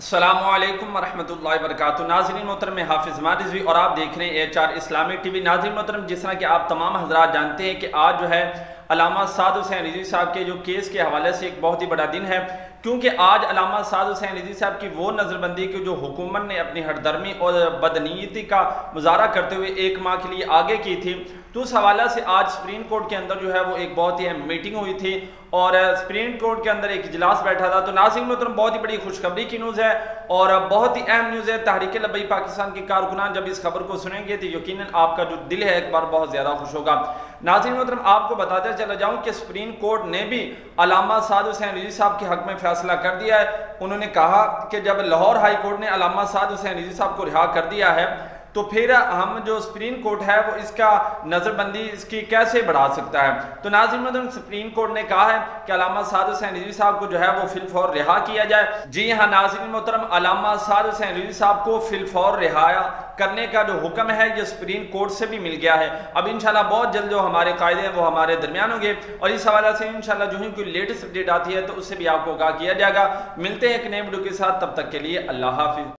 अस्सलामुअलैकुम वरहमतुल्लाहि वबरकातुहू। नाज़रीन मोहतरम, मैं हाफिज़ रज़वी और आप देख रहे हैं AHR इस्लामिक टीवी। नाज़रीन मोहतरम, जिस तरह कि आप तमाम हज़रात जानते हैं कि आज जो है अल्लामा साद हुसैन रज़वी साहब के जो केस के हवाले से एक बहुत ही बड़ा दिन है, क्योंकि आज अल्लामा साद हुसैन रज़वी साहब की वो नज़रबंदी की जो हुकूमत ने अपनी हरदर्मी और बदनीयती का मुजाहरा करते हुए 1 माह के लिए आगे की थी, तो उस हवाले से आज सुप्रीम कोर्ट के अंदर जो है वो एक बहुत ही अहम मीटिंग हुई थी और सुप्रीम कोर्ट के अंदर एक इजलास बैठा था। तो नाज़रीन मोहतरम, बहुत ही बड़ी खुशखबरी की न्यूज़ है और बहुत ही अहम न्यूज़ है। तहरीक लब्बई पाकिस्तान के कारकुनान जब इस खबर को सुनेंगे तो यकीनन आपका जो दिल है एक बार बहुत ज़्यादा खुश होगा। नाज़रीन मोहतरम, आपको बताते चला जाऊँ कि सुप्रीम कोर्ट ने भी अल्लामा साद हुसैन रज़वी साहब के हक़ में फैसला कर दिया है। उन्होंने कहा कि जब लाहौर हाई कोर्ट ने अल्लामा साद हुसैन रज़वी साहब को रिहा कर दिया है, तो फिर हम जो सुप्रीम कोर्ट है वो इसका नज़रबंदी इसकी कैसे बढ़ा सकता है। तो नाज़रीन मोहतरम, सुप्रीम कोर्ट ने कहा है कि अल्लामा साद हुसैन रज़वी साहब को जो है वो फिलफौर रिहा किया जाए। जी हाँ नाज़रीन मोहतरम, अल्लामा साद हुसैन रज़वी साहब को फिलफौर रिहाया करने का जो हुक्म है ये सुप्रीम कोर्ट से भी मिल गया है। अब इंशाल्लाह बहुत जल्द जो हमारे कायदे हैं वो हमारे दरमियान होंगे और इस हवाले से इंशाल्लाह जो ही कोई लेटेस्ट अपडेट आती है तो उससे भी आपको आगाह किया जाएगा। मिलते हैं एक नए वीडियो के साथ, तब तक के लिए अल्लाह हाफिज़।